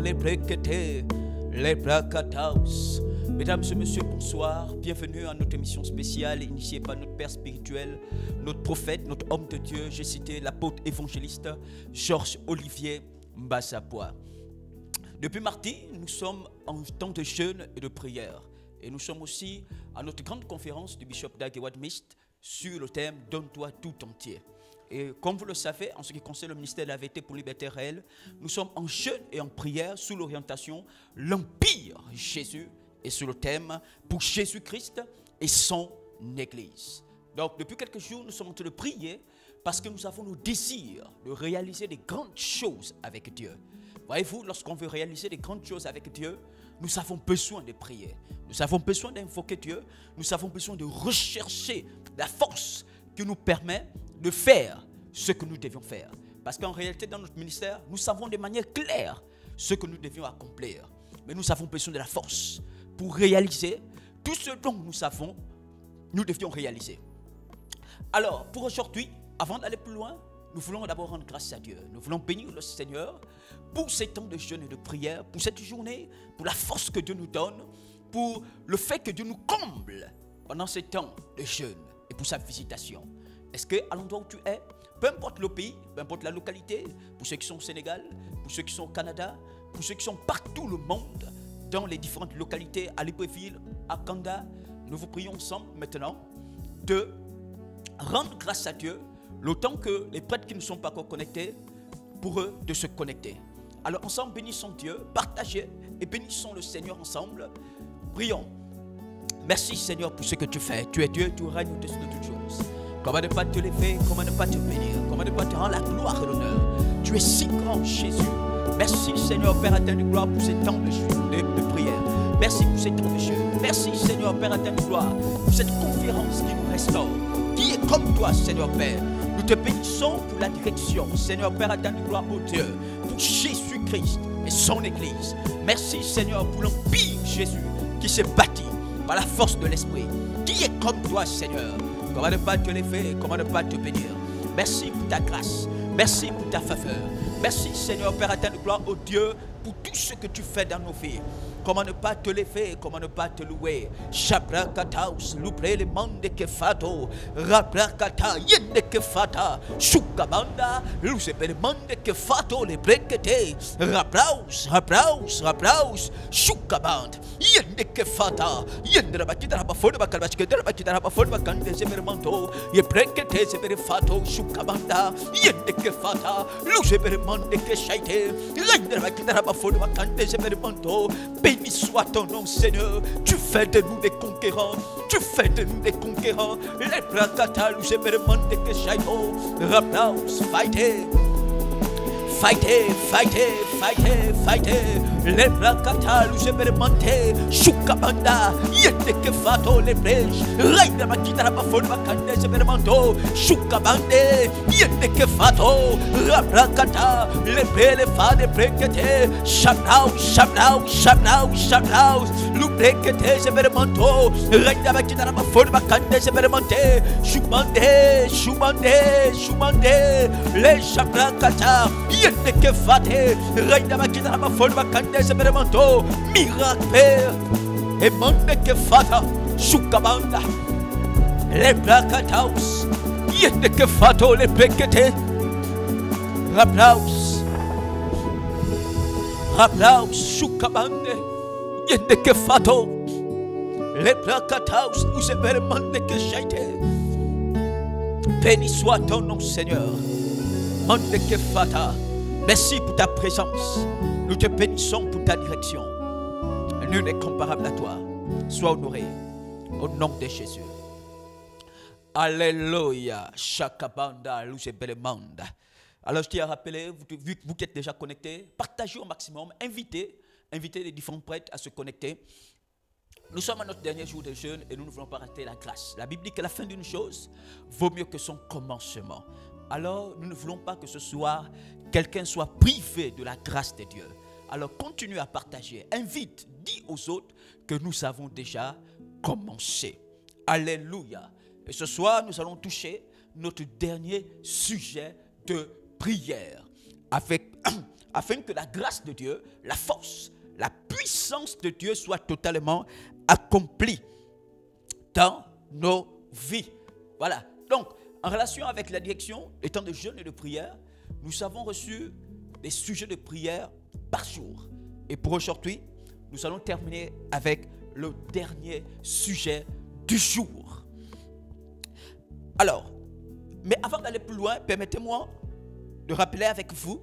les brequetés, les bracataos. Mesdames et messieurs, bonsoir. Bienvenue à notre émission spéciale initiée par notre père spirituel, notre prophète, notre homme de Dieu. J'ai cité l'apôtre évangéliste Georges Olivier Mbasapoa. Depuis mardi, nous sommes en temps de jeûne et de prière. Et nous sommes aussi à notre grande conférence du Bishop Dag Heward-Mist sur le thème « Donne-toi tout entier ». Et comme vous le savez, en ce qui concerne le ministère de la vérité pour liberté réelle, nous sommes en jeûne et en prière sous l'orientation « L'Empire Jésus » et sur le thème « Pour Jésus-Christ et son Église ». Donc depuis quelques jours, nous sommes en train de prier parce que nous avons le désir de réaliser des grandes choses avec Dieu. Voyez-vous, lorsqu'on veut réaliser des grandes choses avec Dieu, nous avons besoin de prier. Nous avons besoin d'invoquer Dieu. Nous avons besoin de rechercher la force qui nous permet de faire ce que nous devions faire. Parce qu'en réalité, dans notre ministère, nous savons de manière claire ce que nous devions accomplir. Mais nous avons besoin de la force pour réaliser tout ce dont nous savons, nous devions réaliser. Alors, pour aujourd'hui, avant d'aller plus loin, nous voulons d'abord rendre grâce à Dieu. Nous voulons bénir le Seigneur pour ces temps de jeûne et de prière, pour cette journée, pour la force que Dieu nous donne, pour le fait que Dieu nous comble pendant ces temps de jeûne et pour sa visitation. Est-ce qu'à l'endroit où tu es, peu importe le pays, peu importe la localité, pour ceux qui sont au Sénégal, pour ceux qui sont au Canada, pour ceux qui sont partout le monde, dans les différentes localités, à Libreville, à Kanda, nous vous prions ensemble maintenant de rendre grâce à Dieu le temps que les prêtres qui ne sont pas encore connectés, pour eux de se connecter. Alors ensemble, bénissons Dieu, partagez et bénissons le Seigneur ensemble. Prions. Merci Seigneur pour ce que tu fais. Tu es Dieu, tu règnes au-dessus de toutes choses. Comment ne pas te lever, comment ne pas te bénir, comment ne pas te rendre la gloire et l'honneur. Tu es si grand Jésus. Merci Seigneur Père éternel de gloire pour ces temps de prière. Merci pour ces temps de jeûne. Merci Seigneur Père éternel de gloire pour cette conférence qui nous restaure. Qui est comme toi Seigneur Père. Nous te bénissons pour la direction, Seigneur Père éternel de gloire, ô Dieu, pour Jésus-Christ et son Église. Merci Seigneur pour l'Empire Jésus qui s'est bâti par la force de l'Esprit. Qui est comme toi Seigneur? Comment ne pas te lever, comment ne pas te bénir? Merci pour ta grâce, merci pour ta faveur. Merci Seigneur Père éternel de gloire, ô Dieu, pour tout ce que tu fais dans nos vies. Comment ne pas te lever, comment ne pas te louer. Chabrakataus, loupré les mondes que fato, Rabrakata, yende que fata, Chukabanda, lousepe les mondes que fato, les brekete, Rabraus, Rabraus, Rabraus, Chukaband, yende que fata, yende la bakita rabafone bakalbachke, la bakita rabafone bakande semermanto, ye brekete sepere fato, Chukabanda, yende que fata, lousepe les mondes que shaite, yende la bakita rabafone bakande semermanto. Béni soit ton nom, Seigneur. Tu fais de nous des conquérants. Tu fais de nous des conquérants. Les bracatalos, je me demande que j'aille. Rapaus, fightez. Fightez, fightez, fightez, fightez. Les bracatalos, je me demande. Chukabanda, yende que fato les brèches. Reine ma guitare, ma folle, ma canne, je me demande. Chukabande, yende que fato. Rabracata, les belles fades, les brekete. Chabraus, chabraus, chabraus, chabraus. L'oubrekete, je me demande. Reine ma guitare, ma folle, ma canne, je me demande. Choumande, choumande, choumande. Les chabracata. Yende que fate, reine ma guitare, ma folle, ma canne, je me demande. Miracle Père, et monde que fata, Chukabanda, les bracataus, yende que fato, les brekete, Rabraus, Rabraus, Chukabande, yende que fato, les bracataus, nous se demande que j'aille. Béni soit ton nom, Seigneur. Monde que fata. Merci pour ta présence. Nous te bénissons pour ta direction. Nul n'est comparable à toi. Sois honoré. Au nom de Jésus. Alléluia. Chakabanda, louzebelemanda. Alors je tiens à rappeler, vous qui êtes déjà connectés, partagez au maximum, invitez les différents prêtres à se connecter. Nous sommes à notre dernier jour de jeûne et nous ne voulons pas rater la grâce. La Bible dit que la fin d'une chose vaut mieux que son commencement. Alors nous ne voulons pas que ce soir quelqu'un soit privé de la grâce de Dieu. Alors continue à partager, invite, dis aux autres que nous avons déjà commencé. Alléluia. Et ce soir nous allons toucher notre dernier sujet de prière avec afin que la grâce de Dieu, la force, la puissance de Dieu soit totalement accomplie dans nos vies. Voilà. Donc, en relation avec la direction, les temps de jeûne et de prière, nous avons reçu des sujets de prière par jour. Et pour aujourd'hui, nous allons terminer avec le dernier sujet du jour. Alors, mais avant d'aller plus loin, permettez-moi de rappeler avec vous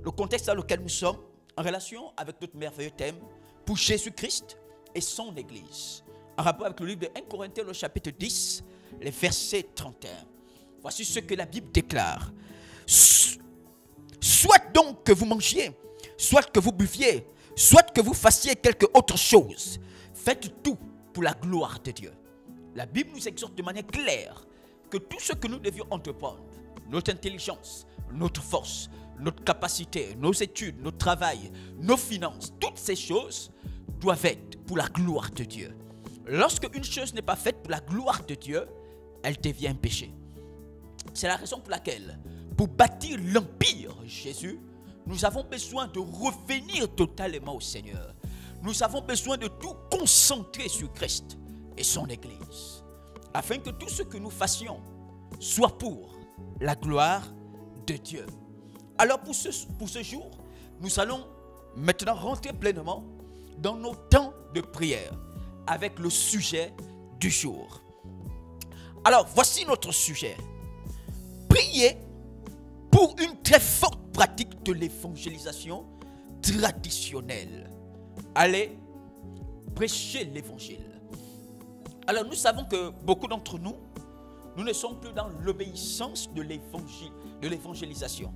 le contexte dans lequel nous sommes en relation avec notre merveilleux thème pour Jésus-Christ et son Église. En rapport avec le livre de 1 Corinthiens, le chapitre 10, les versets 31. Voici ce que la Bible déclare. Soit donc que vous mangiez, soit que vous buviez, soit que vous fassiez quelque autre chose, faites tout pour la gloire de Dieu. La Bible nous exhorte de manière claire que tout ce que nous devions entreprendre, notre intelligence, notre force, notre capacité, nos études, notre travail, nos finances, toutes ces choses doivent être pour la gloire de Dieu. Lorsque une chose n'est pas faite pour la gloire de Dieu, elle devient un péché. C'est la raison pour laquelle, pour bâtir l'empire Jésus, nous avons besoin de revenir totalement au Seigneur. Nous avons besoin de tout concentrer sur Christ et son Église, afin que tout ce que nous fassions soit pour la gloire de Dieu. Alors pour ce jour, nous allons maintenant rentrer pleinement dans nos temps de prière avec le sujet du jour. Alors voici notre sujet. Prier pour une très forte pratique de l'évangélisation traditionnelle. Allez prêcher l'évangile. Alors nous savons que beaucoup d'entre nous, nous ne sommes plus dans l'obéissance de l'évangile, de l'évangélisation.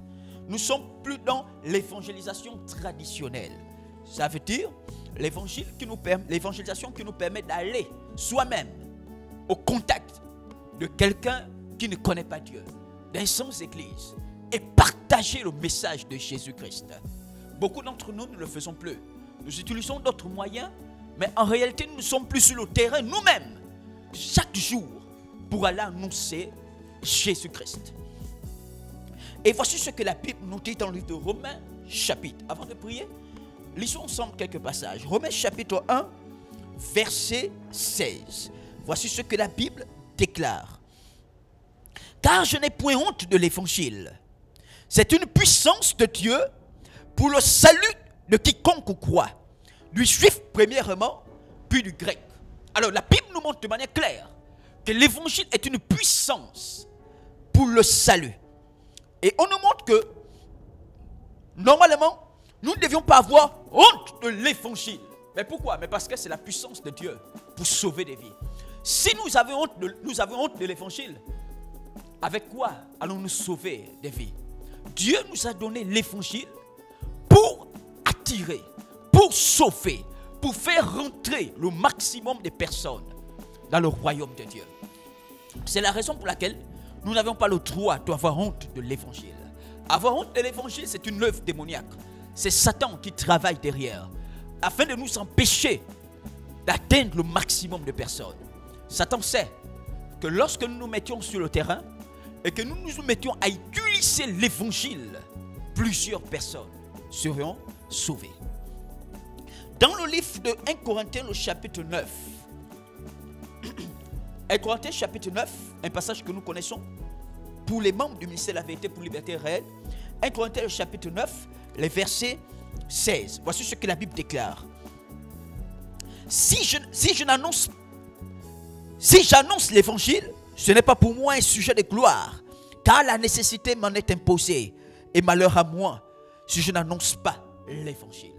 Nous ne sommes plus dans l'évangélisation traditionnelle. Ça veut dire l'évangélisation qui nous permet d'aller soi-même au contact de quelqu'un qui ne connaît pas Dieu, d'un sans église, et partager le message de Jésus-Christ. Beaucoup d'entre nous ne le faisons plus. Nous utilisons d'autres moyens, mais en réalité, nous ne sommes plus sur le terrain nous-mêmes, chaque jour, pour aller annoncer Jésus-Christ. Et voici ce que la Bible nous dit dans le livre de Romains, chapitre. Avant de prier, lisons ensemble quelques passages. Romains, chapitre 1, verset 16. Voici ce que la Bible déclare. Car je n'ai point honte de l'évangile. C'est une puissance de Dieu pour le salut de quiconque croit, du juif premièrement, puis du grec. Alors la Bible nous montre de manière claire que l'évangile est une puissance pour le salut. Et on nous montre que normalement, nous ne devions pas avoir honte de l'évangile. Mais pourquoi? Mais parce que c'est la puissance de Dieu pour sauver des vies. Si nous avons honte de l'évangile, avec quoi allons-nous sauver des vies? Dieu nous a donné l'évangile pour attirer, pour sauver, pour faire rentrer le maximum de personnes dans le royaume de Dieu. C'est la raison pour laquelle nous n'avons pas le droit d'avoir honte de l'évangile. Avoir honte de l'évangile, c'est une œuvre démoniaque. C'est Satan qui travaille derrière, afin de nous empêcher d'atteindre le maximum de personnes. Satan sait que lorsque nous nous mettions sur le terrain et que nous nous mettions à utiliser l'évangile, plusieurs personnes seront sauvées. Dans le livre de 1 Corinthiens, le chapitre 9, 1 Corinthiens chapitre 9, un passage que nous connaissons pour les membres du ministère de la vérité pour liberté réelle. 1 Corinthiens le chapitre 9, les versets 16. Voici ce que la Bible déclare. Si j'annonce l'évangile, ce n'est pas pour moi un sujet de gloire, car la nécessité m'en est imposée, et malheur à moi si je n'annonce pas l'évangile.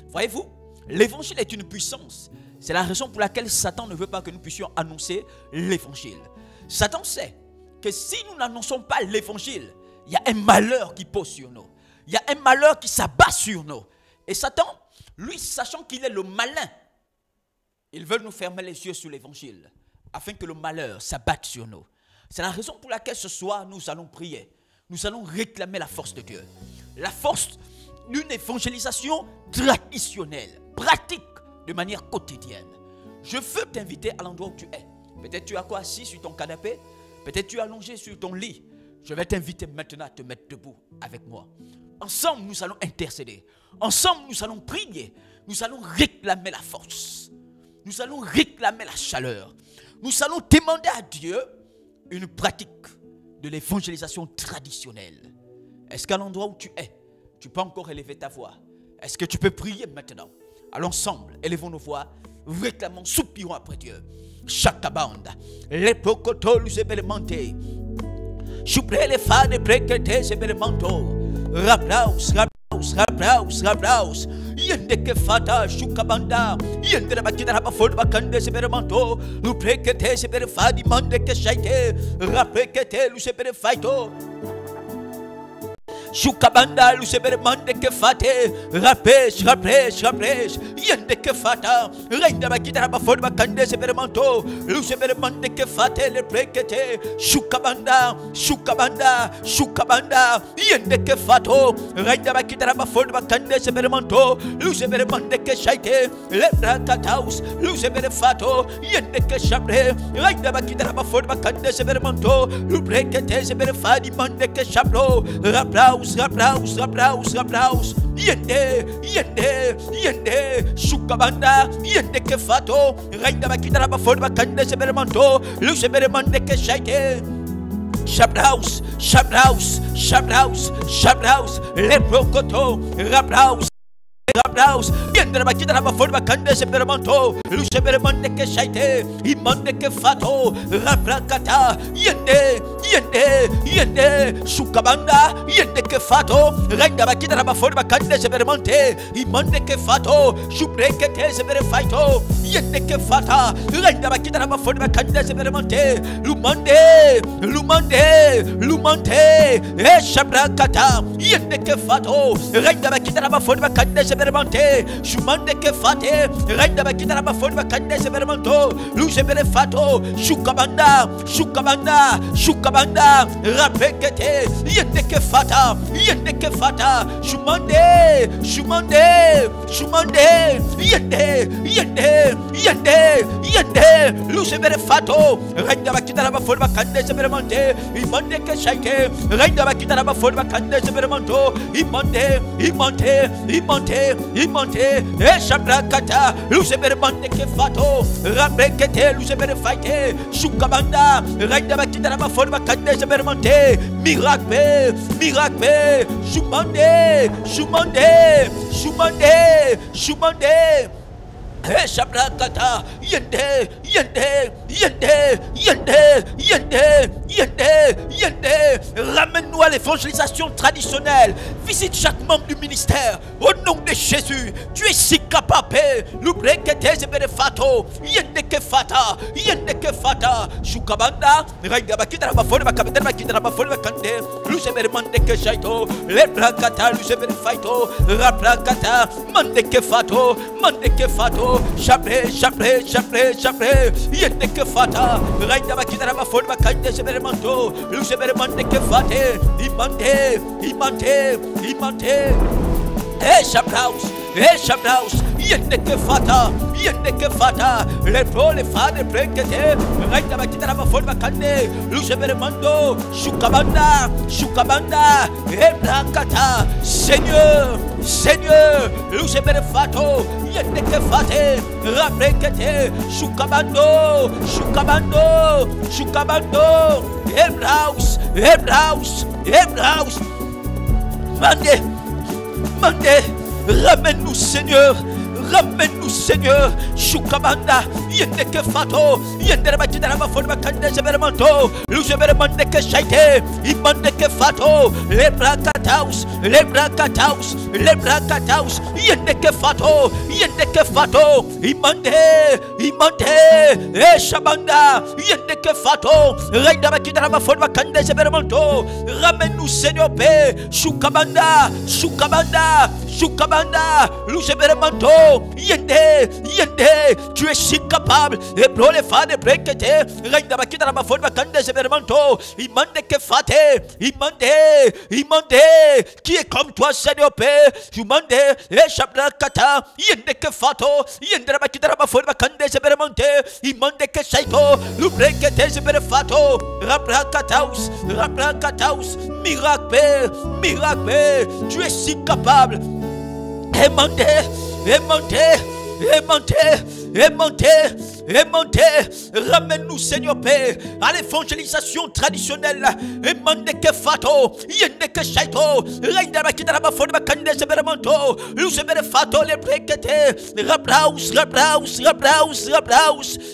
Voyez-vous, l'évangile est une puissance. C'est la raison pour laquelle Satan ne veut pas que nous puissions annoncer l'évangile. Satan sait que si nous n'annonçons pas l'évangile, il y a un malheur qui pose sur nous. Il y a un malheur qui s'abat sur nous. Et Satan, lui, sachant qu'il est le malin, il veut nous fermer les yeux sur l'évangile, afin que le malheur s'abatte sur nous. C'est la raison pour laquelle ce soir, nous allons prier. Nous allons réclamer la force de Dieu. La force d'une évangélisation traditionnelle, pratique, de manière quotidienne. Je veux t'inviter à l'endroit où tu es. Peut-être tu es quoi assis sur ton canapé. Peut-être tu es allongé sur ton lit. Je vais t'inviter maintenant à te mettre debout avec moi. Ensemble, nous allons intercéder. Ensemble, nous allons prier. Nous allons réclamer la force. Nous allons réclamer la chaleur. Nous allons demander à Dieu une pratique de l'évangélisation traditionnelle. Est-ce qu'à l'endroit où tu es, tu peux encore élever ta voix? Est-ce que tu peux prier maintenant? Allons ensemble, élevons nos voix, réclamons, soupirons après Dieu. Chaque bande, les procotoles élémentés, choupré les fades préquetés élémentaux, raplaus, raplaus, raplaus, raplaus, yendeke fata, choukabanda, yendere bakida rabafod bakande élémentaux, nous préquetés fadi mandeke chaité, rapréquetés, nous faito. Choukabanda, lucebere mande que fate, rapèche, rapèche, rapèche, yende que fata, reine bakita rabafod bakande seberemanto, lucebere mande que fate, le préquete, choukabanda, choukabanda, choukabanda, yende que fato, reine bakita rabafod bakande seberemanto, lucebere mande que chaite, le bracataus, lucebere fato, yende que chabre, reine bakita rabafod bakande seberemanto, le préquete seberefadi mande que chablo, raplau. Rabraus, rabraus, rabraus, yende, yende, yende, choukabanda, yende que fato, reine bakita rabafod bakande seberemanto, lu seberemande que chaite. Chabraus, chabraus, chabraus, chabraus, le procoto, rabraus. Rabraus, yende bakita rabafod bakande seberemanto, lu seberemande que chaite, imande que fato, rabracata, yende, yende, yende, choukabanda, yende que fato, reine bakita rabafod bakande seberemante, imande que fato, choubrekete seberefaito, yende que fata, reine bakita rabafod bakande seberemante, lumande, lumande, lumande, e chabracata, yende que fato, reine bakita rabafod bakande seberemante, chumande que fate, reine bakita rabafod bakande seberemanto, lu seberefato, choukabanda, choukabanda, choukabanda, rapekete, yende que fata, chumande, chumande, chumande, yende, yende, yende, yende, lu seberefato, reine bakita rabafod bakande seberemante, imande que chaite, reine bakita rabafod bakande seberemanto, imande, imante, imante, imante, e chabrakata, lu seberemante que fato, rapekete, lu seberefaite, choukabanda, reine bakita rabafod bakande seberemante, miracle, miracle, chumande, chumande, chumande, chumande. Hey Shabrakata, yende, yende, yende, yende, yende, yende, yende. Ramène-nous à l'évangélisation traditionnelle. Visite chaque membre du ministère. Au nom de Jésus, tu es si capable. L'oubrekete zeberefato, yende que fata, yende que fata. Choukabanda, raïda bakita rabafod bakabete bakita rabafod bakande. Luseberemande que chaito, le brakata, luseberefaito, raprakata, mande que fato, mande que fato. Chabré, chabré, chabré, chabré, yende que fata, raïda bakita rabafod bakande seberemanto, lu seberemande que fate, imante, imante, imante. Hey Shabraus, hey Shabraus, yende que fata, les pros, les fades, les préquetés, raïda bakita rabafod bakande, lu seberemando, choukabanda, choukabanda, et blankata, Seigneur, Seigneur, lu seberefato, yende que fate, raprekete, choukabando, choukabando, choukabando, Hebraus, Hebraus, Hebraus, mande, mande, ramène-nous Seigneur, ramène-nous Seigneur, choukabanda, yende que fato, yende bakita rabafod bakande seberemanto, lu seberemande que chaite, imande que fato, les bracataus, les bracataus, les bracataus, yende que fato, imande, imande, e shabanda, yende que fato, reine bakita rabafod bakande seberemanto, ramène-nous Seigneur paix, choukabanda, choukabanda, choukabanda, lu seberemanto, yende, tu es si capable. Et pour les fans, brekete, règne d'abakita la bafone, bakande, zebermanto, imande que fate, imande, qui est comme toi, Seigneur Père, imande, et chabra kata, yende que fato, yende d'abakita la bafone, bakande, zebermante, imande que saito, lu brekete, zeberfato, rabra kataus, miracle Père, tu es si capable. Aimantez, ramène-nous Seigneur Père à l'évangélisation traditionnelle. Aimantez que fato, yende que chaito, règne d'abakita la bafone bakande seberemanto, lusebere fato le brekete, rabraus,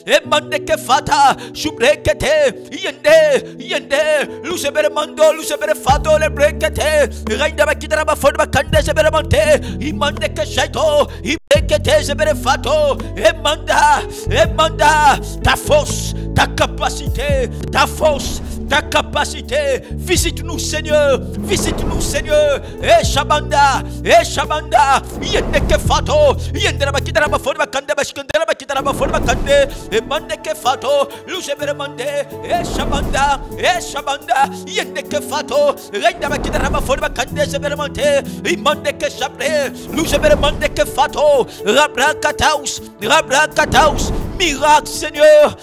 aimantez que fata, chubrekete, yende, lusebere mando, lusebere fato le brekete, règne d'abakita la bafone bakande seberemante, imande que chaito, ibrekete sebere fato, Emanda, ta force, ta capacité, ta capacité, visite-nous Seigneur, et Shabanda, yende que fato, yende la bakita la bafone bakande bashkende la bakita la bafone bakande, et mande que fato, lusebere mande, et Shabanda, yende que fato, règne la bakita la bafone bakande sebere mante, et mande que chabre, lusebere mande que fato, rabra kataus, miracle Seigneur,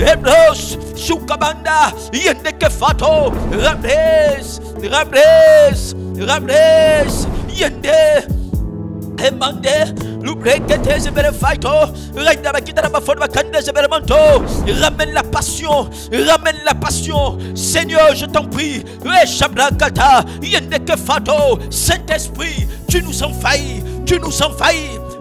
Hebros, Shukabanda, yende que fato, Rabres, yende, Emande, l'ubrekete zebere faito, règne d'abakita la bafone bakande zeberemanto, ramène la passion, Seigneur, je t'en prie, Shabrakata, yende que fato, Saint-Esprit, tu nous envahis,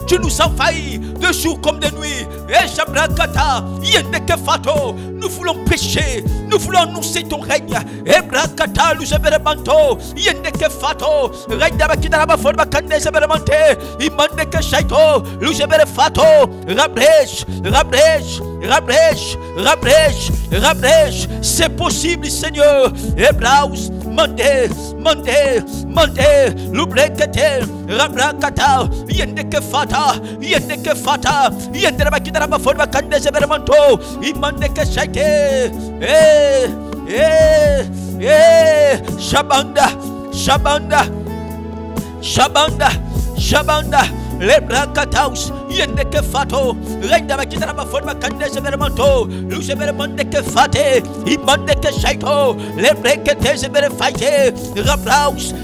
de jour comme de nuit. Et Shabrakata, yende que fato, nous voulons pécher, nous voulons annoncer ton règne. Et Brakata, nous zeberemanto, yende que fato, règne d'abakita la bafone bakande zeberemante, imande que shaito, nous zebere fato, rabrèche, c'est possible Seigneur. Et Braus, mande, l'ubrekete, rabrakata, yende que fata, yende la bakita la bafone bakande zeberemanto, imande que shaite, Shabanda, les brakataus, yende que fato, règne d'abakita la bafone bakande zeberemanto, nous zeberemande que fate, imande que shaito, les brekete zebere faite, rabraus,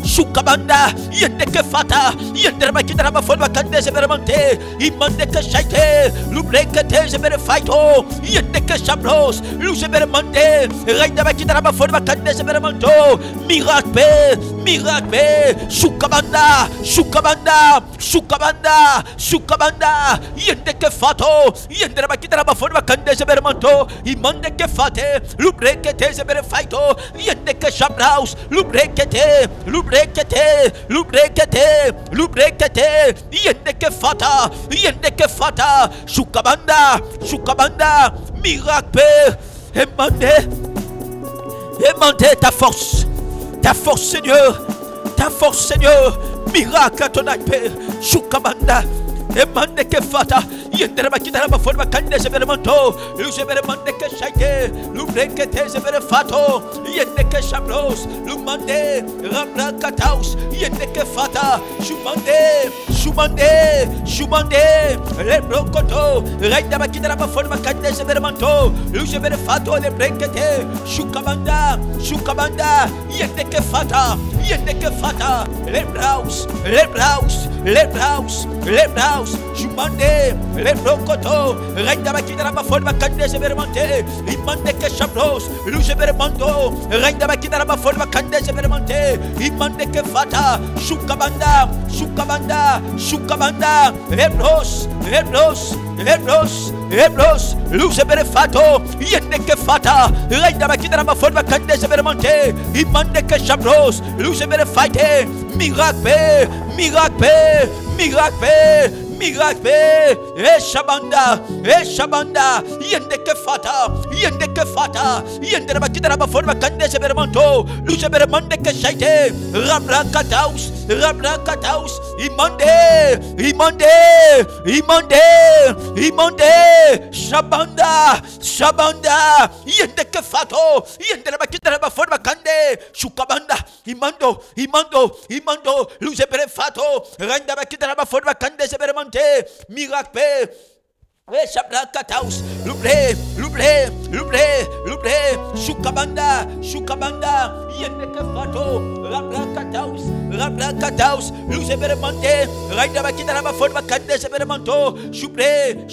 shukabanda, yende que fata, yende d'abakita la bafone bakande zeberemante, imande que shaite, nous brekete zebere faito, yende que chabros, nous zeberemande, règne d'abakita la bafone bakande zeberemanto, miracle, Shukabanda, yende que fato, yende la bakita la bafone bakande zeberemanto, imande que fate, l'ubrekete zebere faito, yende que chabraus, l'ubrekete, yende que fata, Shukabanda, miracle, aimande ta force Seigneur, miracle à ton Père, Shukabanda, emande que fata, yende bakita la bafone bakande zeberemanto, luzeberemande que shaite, lubrekete zebere fato, yende que chabros, lumande, rabrakataus, yende que fata, shumande, le brokoto, règne bakita la bafone bakande zeberemanto, luzebere fato le brekete, shukabanda, yende que fata, les braus, jumande, les brokoto, règne d'abakita la bafone bakande zeberemante, imande que chabros, luzeberemando, règne d'abakita la bafone bakande zeberemante, imande que fata, shukabanda, Hebros, luzebere fato, yende que fata, règne d'abakita la bafone bakande zeberemante, imande que chabros, luzebere faite, miracle, miracle, Shabanda, Shabanda, Yendeke Fata, Yendeke Fata, Yendeba Kitaraba Forma Kande Severmonto, Lucebermande Keshaite, Rabra Kataus, Imande, Shabanda, Yendeke Fato, Yendeba Kitaraba Forma Kande, Shukabanda, Imando, Lucebere Fato, Randaba Kitaraba Forma Kande Severmonte, Miracle. Shabra Kataus, Lubre, Shukabanda, Yendeke Fato, Rabra Kataus, Lucebermonte, Raidaba Kitaraba Forma Kande Severmonto, Shubre,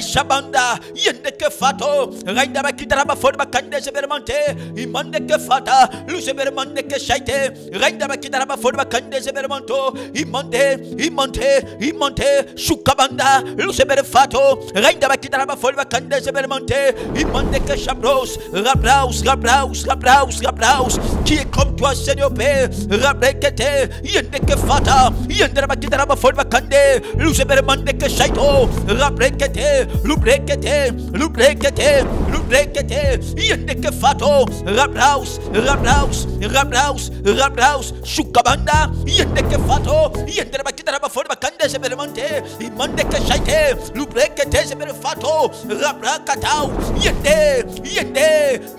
Shabanda, Yendeke Fato, Raidaba Kitaraba Forma Kande Severmonte, Imandeke Fata, Lucebermonte Shaite, Raidaba Kitaraba Forma Kande Severmonto, Imonte, Shukabanda, Lucebere Fato, Raidaba Kitaraba Forma Kande Severmonte, Imandeke Shabros, Rabraus, qui est comme toi, Seigneur Père, Rabrekete, Yendeke Fata, Yendaba Kitaraba Forma Kande, Lucebere Mandeke Shaito, Rabrekete, Lubrekete, Yendeke Fato, Rabraus, Shukabanda, Yendeke Fato, Yendaba Kitaraba Forma Kande Severmonte, Imandeke Shaite, Lubrekete Sebere Fato, Rabrakatau, Yende,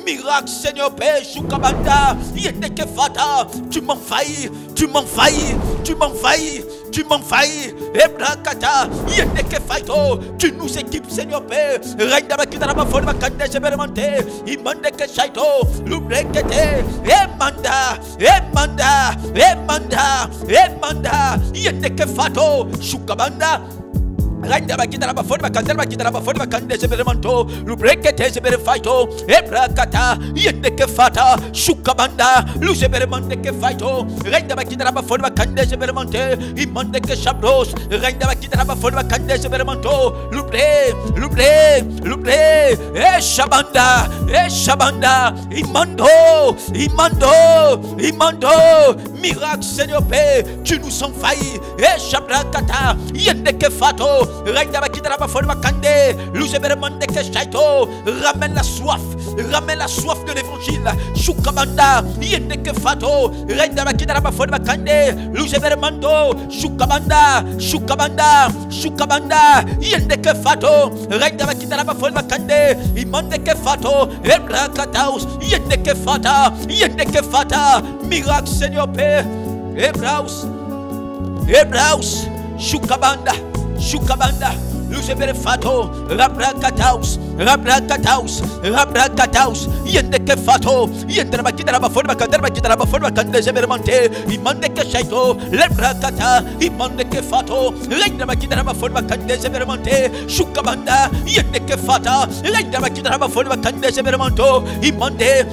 miracle Seigneur Père, Shukabanda, Yendeke Fata, tu m'envahis, Ebrakata, Yendeke Faito, tu nous équipes Seigneur Père, Raindaba Kitaraba Forma Kande Severmonte, Imandeke Shaito, Lubrekete, Emanda, Yendeke Fato, Shukabanda. Raindaba Kitaraba Forma Kande Severmonto, Lubrekete Sebere Faito, Ebrakata, Yendeke Fata, Shukabanda, Lucebermandeke Faito, Raindaba Kitaraba Forma Kande Severmonte, Imandeke Shabros, Raindaba Kitaraba Forma Kande Severmonto, Lubre, Shabanda, Imando, miracle Seigneur Père, tu nous envahis, Shabrakata, Yendeke Fato, Raindaba Kitaraba Forma Kande, Lucebermandeke Shaito, ramène la soif de l'évangile, Shukabanda, Yendeke Fato, Raindaba Kitaraba Forma Kande, Lucebermando, Shukabanda, Yendeke Fato, Raindaba Kitaraba Forma Kande, Imandeke Fato, Ebrakataus, Yendeke Fata, miracle Seigneur Père, Ebraus, Shukabanda, Lucebere Fato, Rabrakataus, Yendeke Fato, Yendaba Kitaraba Forma Kande Severmonte, Imandeke Shaito, Lebrakata, Imandeke Fato, Raindaba Kitaraba Forma Kande Severmonte, Shukabanda, Yendeke Fata, Raindaba Kitaraba Forma Kande Severmonto, Imante,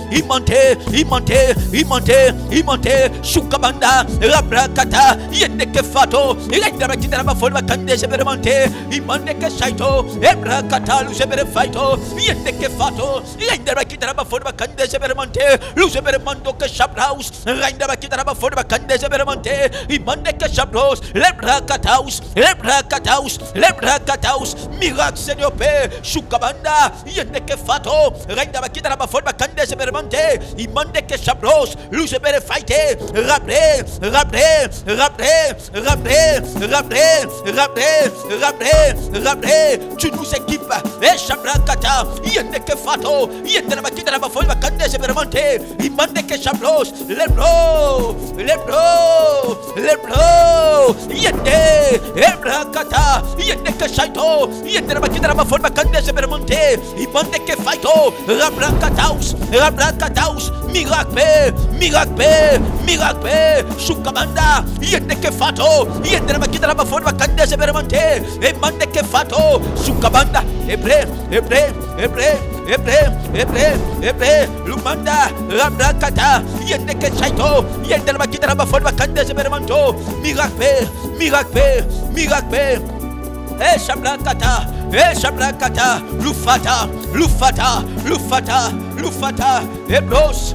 Shukabanda, Rabrakata, Yendeke Fato, Raindaba Kitaraba Forma Kande Severmonte, Imandeke Shaito, Ebrakata, Lucebere Faito, Yendeke Fato, Raindaba Kitaraba Forma Kande Severmonte, Lucebermando Shabraus, Raindaba Kitaraba Forma Kande Severmonte, Imandeke Shabros, Lebrakataus, miracle Seigneur Père, Shukabanda, Yendeke Fato, Raindaba Kitaraba Forma Kande Severmonte, Imandeke Shabros, Lucebere Faite, Rabre, tu nous équipes, Shabrakata, Yendeke Fato, Yendaba Kitaraba Forma Kande Severmonte, Imandeke Shabros, Lebro, Yende, Ebrakata, Yendeke Shaito, Yendaba Kitaraba Forma Kande Severmonte, Imandeke Faito, Rabrakataus, miracle, Shukabanda, Yendeke Fato, Yendaba Kitaraba Forma Kande Severmonte, Imandeke Fato, Shukabanda, Ebre, Lumanda, Rabrakata, Yendeke Shaito, Yendaba Kitaraba Forma Kande Severmonto, miracle, Shabrakata, Lufata, Ebros,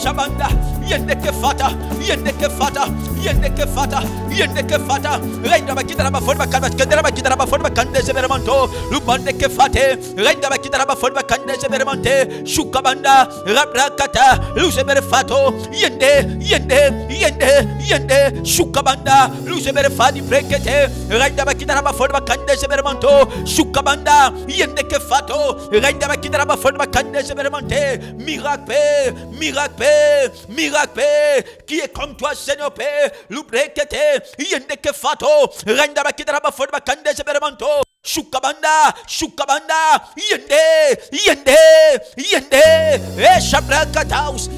Shabanda, yende ke fata, yende ke fata, yende ke fata, yende ke fata. Renda bakita la bafone bakanda, kendera bakita la bafone bakande zebermanto, lubande ke fate, renda bakita la bafone bakande zebermante, shukabanda, rabrakata, luzeber fato, yende, yende, yende, yende, shukabanda, luzeber fadi brekete, renda bakita la bafone bakande zebermanto, shukabanda, yende ke fato, renda bakita la bafone bakande zebermante, miracle, miracle, miracle, qui est comme toi, Seigneur Père, l'ubrekete, yende ke fato, renda bakita la bafone bakande zebermanto, shukabanda, shukabanda, yende, yende, yende, shabrakataus,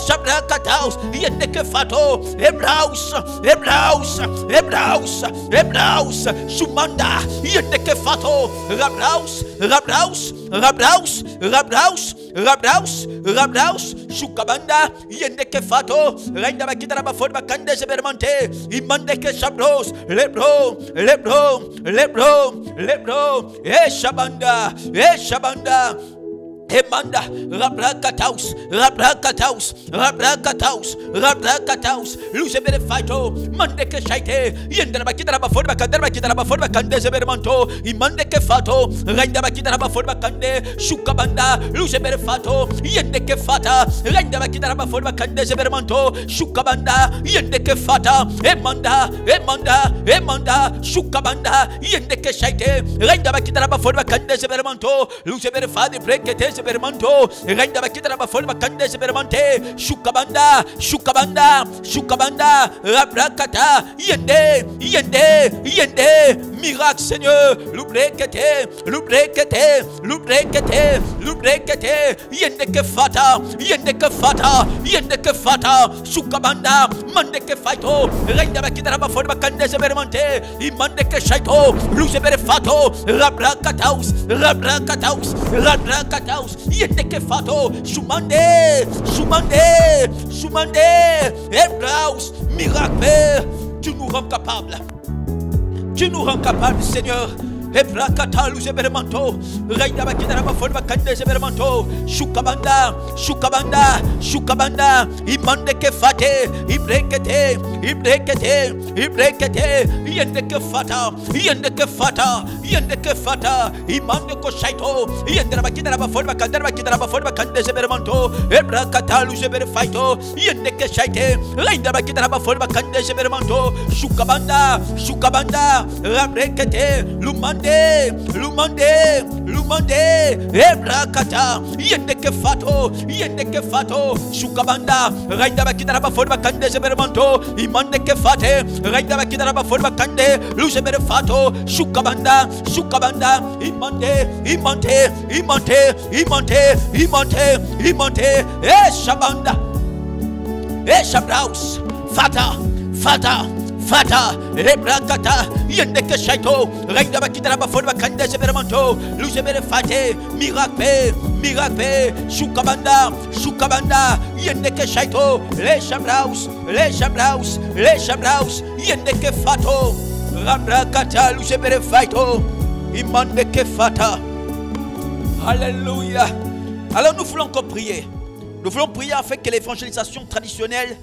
shabrakataus, yende ke fato, ebraus, ebraus, ebraus, ebraus, shumanda, yende ke fato, rabraus, rabraus, rabraus, rabraus, rabraus, rabraus, shukabanda, yende ke fato, renda bakita la bafone bakande zebermante, imande ke shabros, lebro, lebro, lebro, lebro, shabanda, shabanda. Emanda, rabrakataus, rabrakataus, rabrakataus, rabrakataus, luzebere faito, mande ke shaite, yendra bakita la bafone bakande bakita la bafone bakande zebermanto, imande ke fato, renda bakita la bafone bakande, shukabanda, luzebere fato, yende ke fata, renda bakita la bafone bakande zebermanto, shukabanda, yende ke fata, emanda, emanda, emanda, shukabanda, yende ke shaite, renda bakita la bafone bakande zebermanto, luzebere fadi brekete zebermanto, renda bakita la bafone bakande zebermante, shukabanda, shukabanda, shukabanda, rabrakata, yende, yende, yende, miracle Seigneur, l'ubrekete, l'ubrekete, l'ubrekete, l'ubrekete, yende ke fata, yende ke fata, yende ke fata, shukabanda, mande ke faito, renda bakita la bafone bakande zebermante, imande ke shaito, luzebere fato, rabrakataus, rabrakataus, rabrakataus, yende ke fato, shumande, shumande, shumande, ebraus, miracle, tu nous rends capables. Tu nous rends capables, Seigneur. Ebrakata luzebermanto, renda bakita la bafone bakande zebermanto, shukabanda, shukabanda, shukabanda, imande ke fate, ibrekete, ibrekete, ibrekete, yende ke fata, yende ke fata, yende ke fata, imande ko shaito, yende bakita la bafone bakande zebermanto, ebrakata luzeber faito, yende ke shaite, renda bakita la bafone bakande zebermanto, shukabanda, shukabanda, rabrekete, lumande, lumande, lumande, ebrakata, yende ke fato, shukabanda, renda bakita la bafone bakande zebermanto, imande ke fate, renda bakita la bafone bakande, luzeber fato, shukabanda, shukabanda, imande, imante, imante, imante, imante, imante, shabanda, shabraus, fata, fata, fata, ebrakata, yende ke shaito, renda bakita la bafone bakande zebermanto, luzebere fate, miracle, miracle, shukabanda, shukabanda, yende ke shaito, le shabraus, le shabraus, le shabraus, yende ke fato, rabrakata, luzebere faito, imande ke fata. Alléluia. Alors nous voulons encore prier. Nous voulons prier afin que l'évangélisation traditionnelle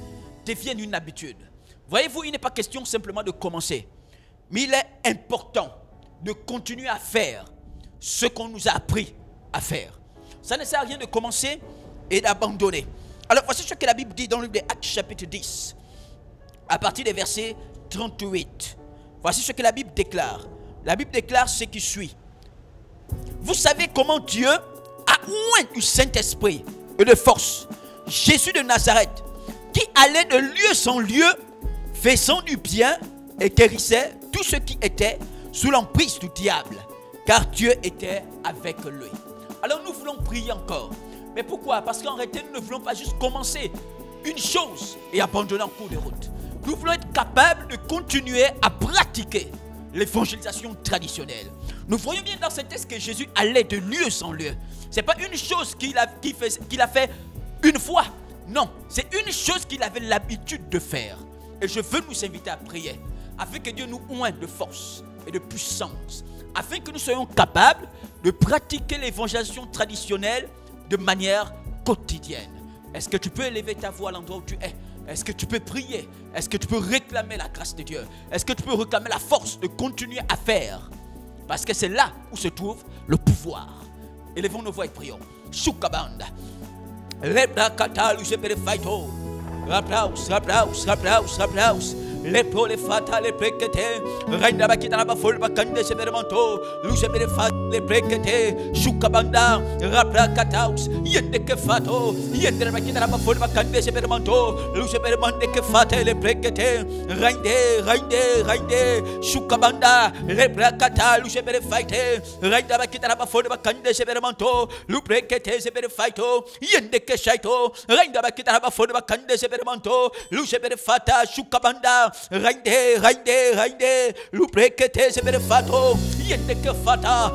devienne une habitude. Voyez-vous, il n'est pas question simplement de commencer, mais il est important de continuer à faire ce qu'on nous a appris à faire. Ça ne sert à rien de commencer et d'abandonner. Alors voici ce que la Bible dit dans le livre des Actes chapitre 10, à partir des versets 38. Voici ce que la Bible déclare. La Bible déclare ce qui suit. Vous savez comment Dieu a oint du Saint-Esprit et de force Jésus de Nazareth, qui allait de lieu en lieu, faisant du bien et guérissait tous ceux qui étaient sous l'emprise du diable, car Dieu était avec lui. Alors nous voulons prier encore. Mais pourquoi? Parce qu'en réalité, nous ne voulons pas juste commencer une chose et abandonner en cours de route. Nous voulons être capables de continuer à pratiquer l'évangélisation traditionnelle. Nous voyons bien dans ce texte que Jésus allait de lieu en lieu. Ce n'est pas une chose qu'il a fait une fois. Non, c'est une chose qu'il avait l'habitude de faire. Et je veux nous inviter à prier, afin que Dieu nous oigne de force et de puissance, afin que nous soyons capables de pratiquer l'évangélisation traditionnelle de manière quotidienne. Est-ce que tu peux élever ta voix à l'endroit où tu es? Est-ce que tu peux prier? Est-ce que tu peux réclamer la grâce de Dieu? Est-ce que tu peux réclamer la force de continuer à faire? Parce que c'est là où se trouve le pouvoir. Élevons nos voix et prions. Shukabanda. Rebrakata Lucebere Faito. Rapplaus, rapplaus, rapplaus, rapplaus. Les pros, les fata, les préquetés. Reina Bakita Bafol Bakande Severmanto. Lucebere Fat, les préquetés. Shukabanda. Raprakataus. Yendeke Fato. Yendere Bakita Bafol Bakande Severmanto. Lucebere Mandeke Fate, les préquetés. Reinde. Shukabanda. Les Brakata, Lucebere Faite. Reina Bakita Bafol Bakande Severmanto. Luprequete Sebere Faito. Yendeke Shaito. Reina Bakita Bafol Bakande Severmanto. Lucebere Fata, Shukabanda. Rainde, Luprekete Sebere Fato, Yendeke Fata,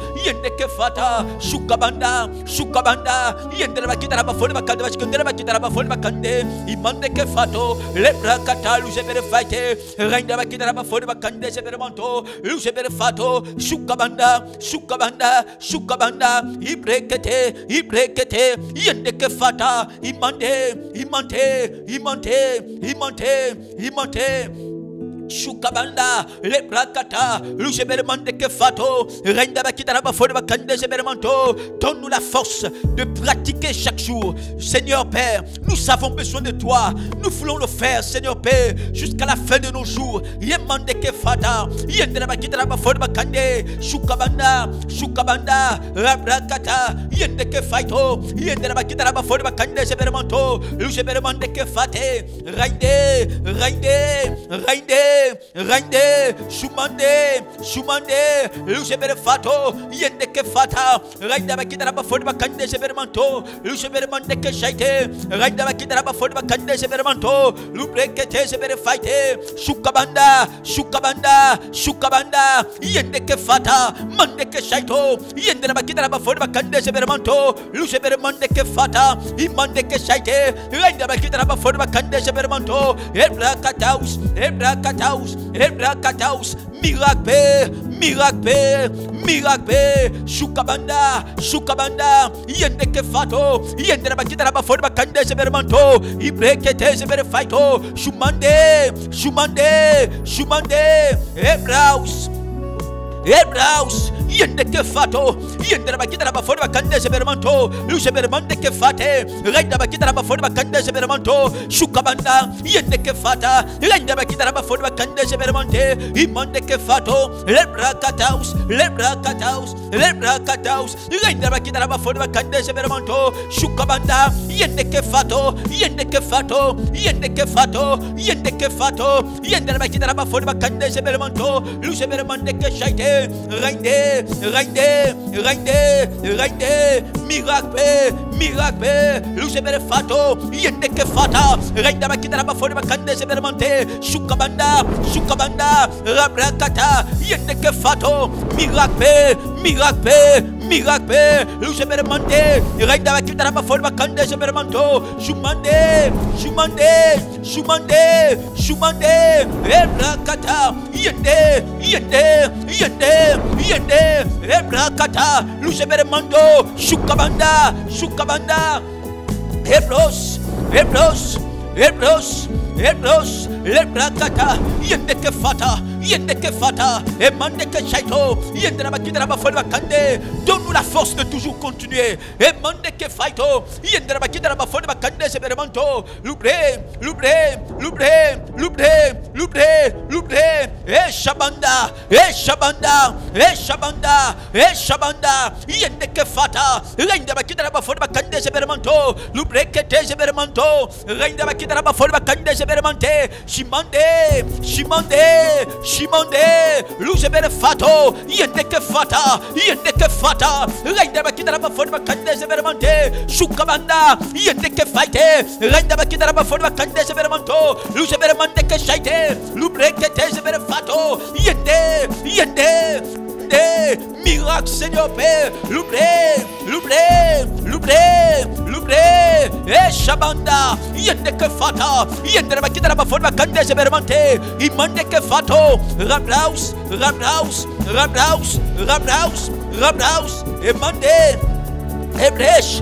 Shukabanda, Yendere Bakita Bafol Bakande, Bakandere Bakita Bafol Bakande, Imandeke Fato, Leprakata, Lucebere Faite, Rainde Bakita Bafol Bakande Sebere Manto, Lucebere Fato, Shukabanda, Ibrekete, Yendeke Fata, Imante. Shukabanda, le brakata, l'ugebermande que fato, Renda Bakita Bafol Bakande Zebermanto, donne-nous la force de pratiquer chaque jour. Seigneur Père, nous avons besoin de toi. Nous voulons le faire, Seigneur Père, jusqu'à la fin de nos jours. Yemande que fata, Yendra Bakita Bafol Bakande, Shukabanda, Rabrakata, Yende que faito, Yendra Bakita Bafol Bakande Zebermanto, l'ugebermande que fate, Rainde, Shumande, Lucebere Fato, Yendeke Fata, Raida Bakita Bafol Bakande Zebermanto, Lucebere Mandeke Shaite, Raida Bakita Bafol Bakande Zebermanto, Lubrekete Zebere Faite, Shukabanda, Yendeke Fata, Mandeke Shaito, Yendera Bakita Bafol Bakande Zebermanto, Lucebere Mandeke Fata, Imandeke Shaite, Raida Bakita Bafol Bakande Zebermanto, Ebrakataus, miracle, Shukabanda, Yendeke Fato, Yendera Bakita Bafol Bakande Zebermanto, Ibrekete Zeber Faito, Shumande, Ebraus, Yendeke Fato, Yendera Bakita Bafol Bakande Zebermanto, Lucebermande que Fate, Raida Bakita Bafol Bakande Zebermanto, Shukabanda, Yendeke Fata, Raida Bakita Bafol Bakande Zebermante, Imande que Fato, Lebrakataus, Raida Bakita Bafol Bakande Zebermanto, Shukabanda, Yendeke Fato, Yendera Bakita Bafol Bakande Zebermanto, Lucebermande que Shaite, Rainde, miracle, Lucebere Fato, Yendeke Fata, Raida Bakita Bafol Bakande Zebermante, Shukabanda, Rabrakata, Yendeke Fato, miracle, Lucebere Mante, Raida Bakita Bafol Bakande Zebermanto, Shumande, Ebrakata, Yende, Ebrakata, Lucebere Mando, Shukabanda, Hebros, Lebrakata, Yendeke Fata, Emandeke Shaito, Yendra Bakita Bafol Bakande, donne-nous la force de toujours continuer. Emandeke Faito, Yendra Bakita Bafol Bakande Zebermanto, Lubre, Shabanda, Yendeke Fata, Renda Bakita Bafol Bakande Zebermanto, Lubrekete Zebermanto, Renda Bakita Bafol Bakande Zebermante, Shimande, Lucebere Fato, Yendeke Fata, Renda Bakita Bafol Bakande Zebermante, Shukabanda, Yendeke Faite, Renda Bakita Bafol Bakande Zebermanto, Lucebere Mandeke Shaite, Lubrekete Zeber Fato, Yende, miracle Seigneur Père, Shabanda, Yendeke Fata, Yendere Bakita Bafol Bakande Zebermante, Imandeke Fato, Rablaus, Emande, Ebresh,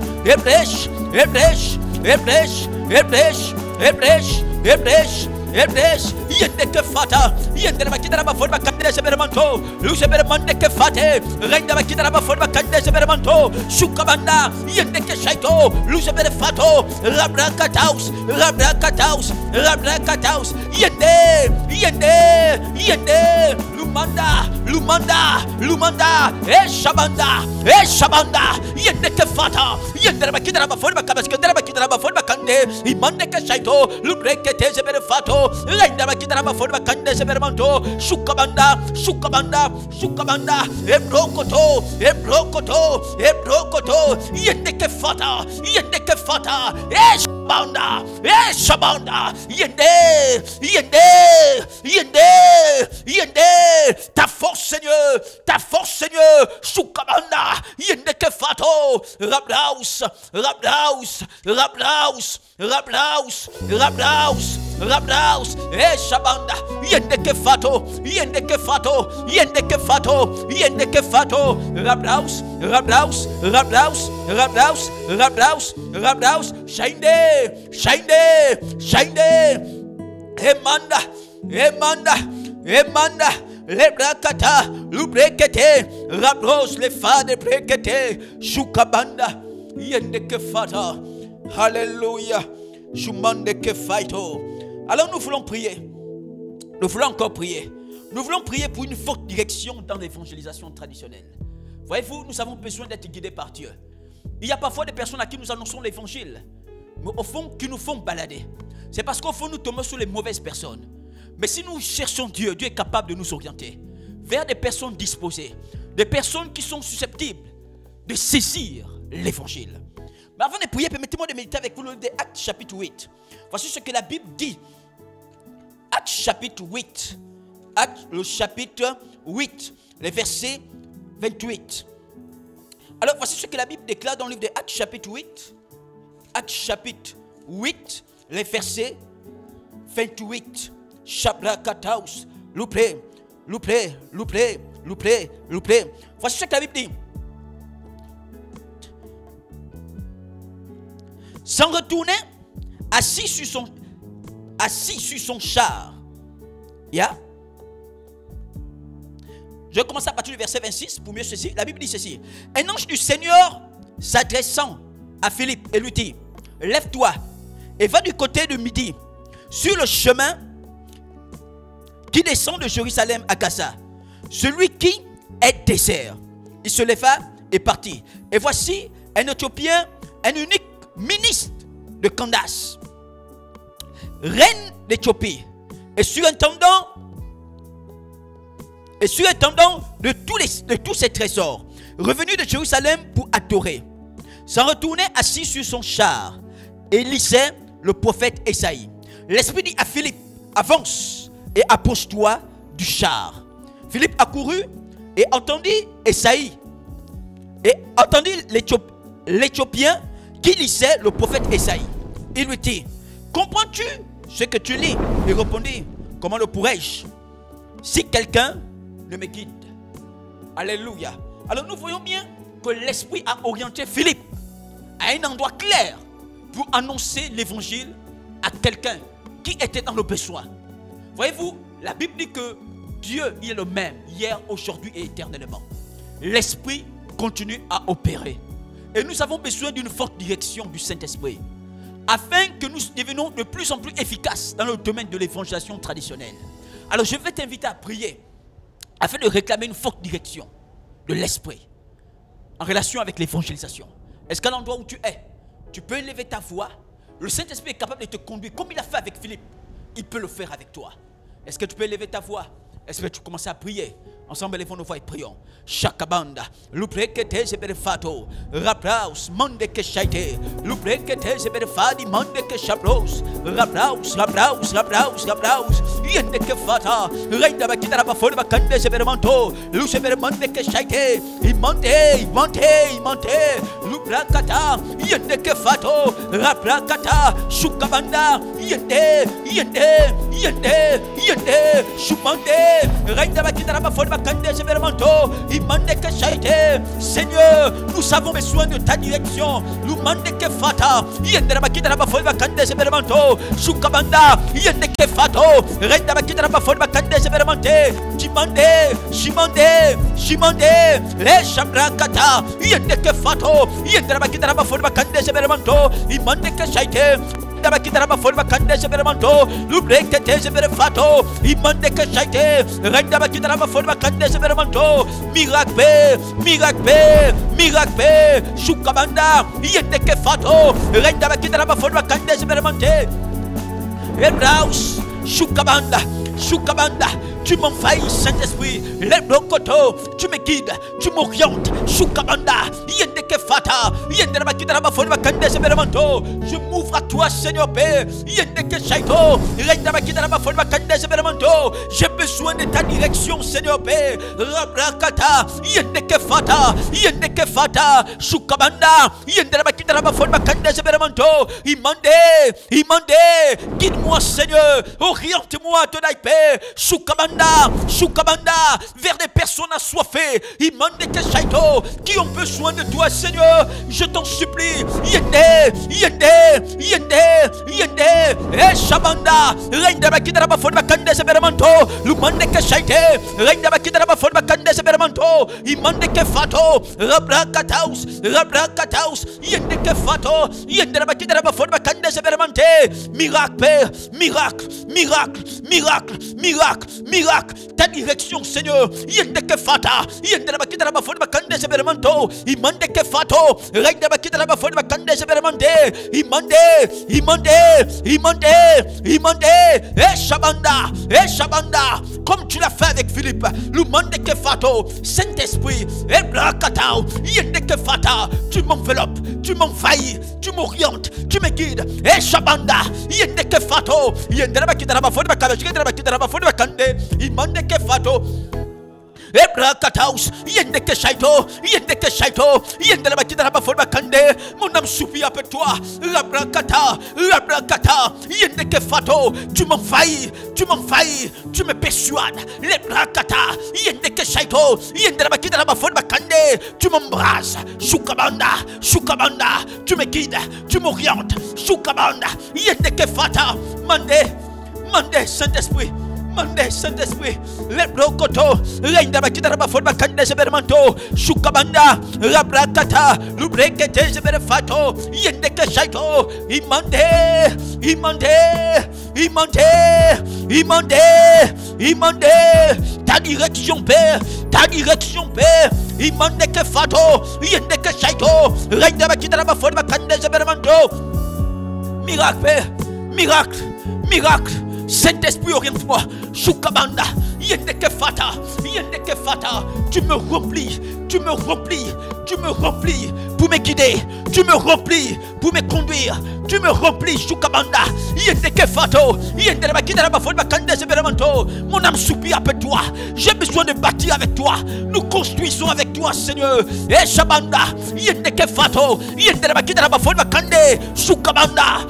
Ebresh, Ebresh, Ebresh, Ebresh, yende que fata, yende la makita la forma candela severmanto, luce vermande que fate, reina makita la forma candela severmanto, shukabanda, yende que shaito, luce verfato, rabrakataus, rabrakataus, rabrakataus, yende, yende, yende, lumanda, lumanda, lumanda, shabanda, yende que fata, yende la makita la forma cabascandela makita la forma cande, imande que shaito, lubrekete severfato. Reina makita la forma cande severmanto, shukabanda, shukabanda, shukabanda, ebrokoto, ebrokoto, ebrokoto, yende que fata, shabanda, shabanda, yende, yende, yende, yende, ta force Seigneur, shukabanda, yende que fato, rablaus, rablaus, rablaus, rablaus, rablaus, rablaus, shabanda, yende que fato, yende que fato, yende que fato, yende que fato, rablaus, rablaus, rablaus, rablaus, rablaus, rablaus, shinde, shinde, shinde, emanda, emanda, emanda, le brakata, lubrekete, rablos, le fade brekete, shukabanda, yende que fata, hallelujah, shumande que faito. Alors nous voulons prier. Nous voulons encore prier. Nous voulons prier pour une forte direction dans l'évangélisation traditionnelle. Voyez-vous, nous avons besoin d'être guidés par Dieu. Il y a parfois des personnes à qui nous annonçons l'évangile, mais au fond, qui nous font balader. C'est parce qu'au fond, nous tombons sur les mauvaises personnes. Mais si nous cherchons Dieu, Dieu est capable de nous orienter vers des personnes disposées, des personnes qui sont susceptibles de saisir l'évangile. Mais avant de prier, permettez-moi de méditer avec vous le livre des Actes chapitre 8. Voici ce que la Bible dit. Actes chapitre 8. Actes le chapitre 8, les versets 28. Alors voici ce que la Bible déclare dans le livre des Actes chapitre 8. Actes chapitre 8, les versets 28. Chabrakataus, louplé, louplé, louplé, louplé, louplé. Voici ce que la Bible dit. S'en retourner, assis sur son char. Yeah. Je commence à partir du verset 26 pour mieux saisir. La Bible dit ceci. Un ange du Seigneur s'adressant à Philippe et lui dit, lève-toi et va du côté de midi sur le chemin qui descend de Jérusalem à Gaza, celui qui est désert. Il se leva et partit. Et voici un Éthiopien, un unique ministre de Candace, reine d'Éthiopie, et surintendant de tous ses trésors, revenu de Jérusalem pour adorer, s'en retournait assis sur son char et lisait le prophète Esaïe. L'Esprit dit à Philippe, avance et approche-toi du char. Philippe accourut et entendit Esaïe et entendit l'Éthiopien qui lisait le prophète Esaïe. Il lui dit, comprends-tu ce que tu lis? Il répondit, comment le pourrais-je si quelqu'un ne me guide? Alléluia. Alors nous voyons bien que l'Esprit a orienté Philippe à un endroit clair pour annoncer l'évangile à quelqu'un qui était dans le besoin. Voyez-vous, la Bible dit que Dieu il est le même hier, aujourd'hui et éternellement. L'Esprit continue à opérer. Et nous avons besoin d'une forte direction du Saint-Esprit afin que nous devenions de plus en plus efficaces dans le domaine de l'évangélisation traditionnelle. Alors je vais t'inviter à prier afin de réclamer une forte direction de l'Esprit en relation avec l'évangélisation. Est-ce qu'à l'endroit où tu es, tu peux élever ta voix? Le Saint-Esprit est capable de te conduire comme il a fait avec Philippe. Il peut le faire avec toi. Est-ce que tu peux élever ta voix? Est-ce que tu commences à prier? Ensemble, élevons nos voix et prions. Chakabanda, luprekete zeberefato, rabraus, mande que chaite, luprekete zeberefadi, mande que chabros, rabraus, rabraus, rabraus, rabraus, yende que fata, reina bakita la baforma cande zeberemanto, luceberemande que chaite, imante, imante, imante, Lubrakata, Yende Kefato, Rabrakata, Shukabanda, Yende, Yende, Yende, Yende, Shumande, Reina Bakidara Forma Kande Severmanto, Imande Keshaite. Seigneur, nous avons besoin de ta direction. Lumande Kefata, Yende Bakidara Forma Kande Severmanto, Shukabanda, Yende Kefato, Reina Bakidara Forma Kande Severmante, Chimande, Chimande, Chimande, Le Shambrakata, Yende Kefato, Yende Bakidara Forma Kande Severmanto, Imande Keshaite. Dabakidara forma kande severmanto, lubreke te severfato, imande que chaite, renda bakidara forma kande severmanto, miracle, miracle, miracle, shukabanda, yende que fato, renda bakidara forma kande severmante, ebraus, shukabanda, shukabanda. Tu m'envahis, Saint-Esprit, les blocotos, tu me guides, tu m'orientes, Shukabanda, Yendeke Fata, Yendera Kidaraba Forma Kande Severemanto, je m'ouvre à toi, Seigneur Père, Yendeke Shaito, Rendaba Kidaraba Forma Kande Severemanto, j'ai besoin de ta direction, Seigneur Père, Rabrakata, Yendeke Fata, Shukabanda, Yendera Kidaraba Forma Kande Severemanto, Imande, guide-moi, Seigneur, oriente-moi, Tonai Père, Shukabanda. Shukabanda, vers des personnes assoiffées, qui ont besoin de toi, Seigneur. Je t'en supplie. Yende, Shabanda, Reina Bakidara Forma Kande Severmanto, Lumande Keshaite, Reina Bakidara Forma Kande Severmanto, Imande Kefato, Rabrakataus, Yende Kefato, Yende Bakidara Forma Kande Severmante, miracle, ta direction, Seigneur. Yende Kefata, Yende Bakidara Forma Kande Severmanto, Imande Kefato, Reina Bakidara Forma Kande Severmante, Imande, Shabanda, comme tu l'as fait avec Philippe, Lumande Kefato, Saint-Esprit, Ebrakatao, Yende Kefata, tu m'enveloppes, tu m'envahis, tu m'orientes, tu me guides, Shabanda, Yende Kefato, Yende Bakidara Forma Kande, Imande Kefato. Ebrakataus, Yende Keshaito, Yende la Bakidara Forma Kande, mon âme soupire après toi, Rabrakata, Yende Kefato, tu m'envahis, tu me persuades, Lebrakata, Yende Keshaito, Yende la Bakidara Forma Kande, tu m'embrases, Shukabanda, tu me guides, tu m'orientes, Shukabanda, Yende Kefata, Mande, Saint-Esprit. Saint-Esprit, les blocotos, Reina Bakidara Forma Kande Severmanto, Shukabanda, Rabrakata, Lubrekete Severfato, Yende Keshaito, Imande, ta direction, Père, Imande Kefato, Yende Keshaito, Reina Bakidara Forma Kande Severmanto, miracle. Saint-Esprit, oriente-moi. Shukabanda, Yende Kefata, tu me remplis pour me guider, tu me remplis pour me conduire, tu me remplis, Shukabanda, Yende Kefato, Yende Bakidara Forma Kande Severmanto, mon âme soupire après toi, j'ai besoin de bâtir avec toi, nous construisons avec toi, Seigneur, Shabanda, Yende Kefato, Yende Bakidara Forma Kande, Shukabanda,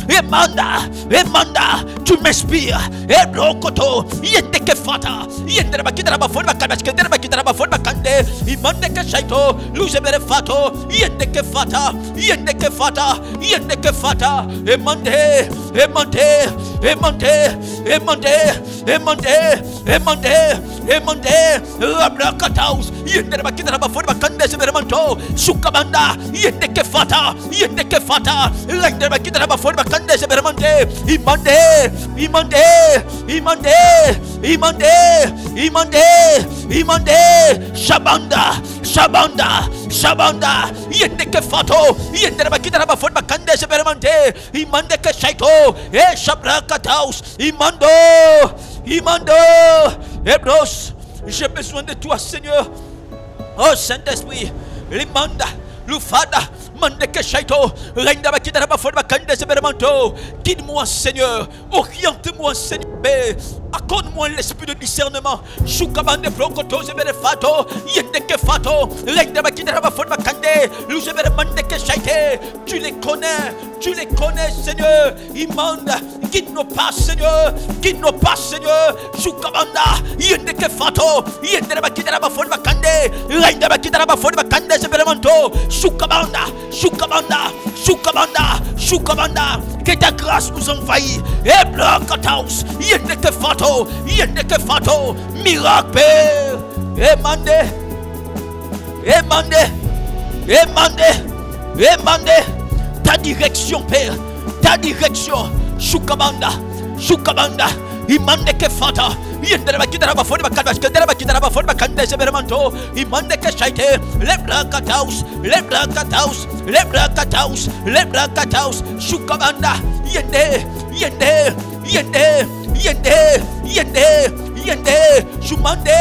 Emanda, tu m'inspires, Ebrokoto, Yende Kefata, Yende Bakidara Forma Kande, Imande Keshaito, Luzebere Fato, Yende Kefata, Emande, Rabrakataus, Yende Bakidara Forma Kande Severmanto, Shukabanda, Yende Kefata, Yende Bakidara Forma Kande Severmante, Imande, Shabanda, Yende Kefato, Yende Bakidara Forma Kande Severmante, Imande Keshaito, Shabrakataus, Imando, Ebros, j'ai besoin de toi, Seigneur. Oh Saint-Esprit, Limanda, Lufada, Mandeke Shaito, Reina Bakidara Forma Kande Severmanto, guide-moi, Seigneur, oriente-moi, Seigneur, accorde-moi l'esprit de discernement. Choukabande Blokoto, Zebere Fato, Yendeke Fato, Lendaba Kidaraba Fonba Kande, Luzebere Mandeke Shaite. Tu les connais, Seigneur. Imanda, guide nos pas, Seigneur. Guide nos pas, Seigneur. Choukabanda, Yendeke Fato, Yendaba Kidaraba Fonba Kande, Lendaba Kidaraba Fonba Kande, Zebere Manto, Choukabanda, Choukabanda, Choukabanda, Choukabanda. Que ta grâce nous envahit. Et Blakataus, Yendeke Fato, Yendeke Fato, miracle, Père. Emande, ta direction, Père, ta direction. Choukabanda, Imande ke fata, yendera bakidara bafoni bakadwa, kedera bakidara bafoni bakande seberemanto, imande ke shaite, lebra kataus, Choukabanda, yende, Jumande,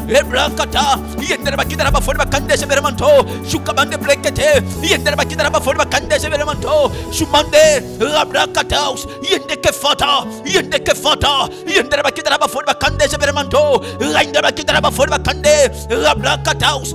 Ebrakata, Yendera bakidara bafoni bakande seberemanto, Choukabande blekete, Yendera bakidara bafoni bakande seberemanto, Jumande, Rabrakataus, yendeke fata, Yendera bakidara bafoni bakande seberemanto, Raindera bakidara bafoni bakande, Rabrakataus,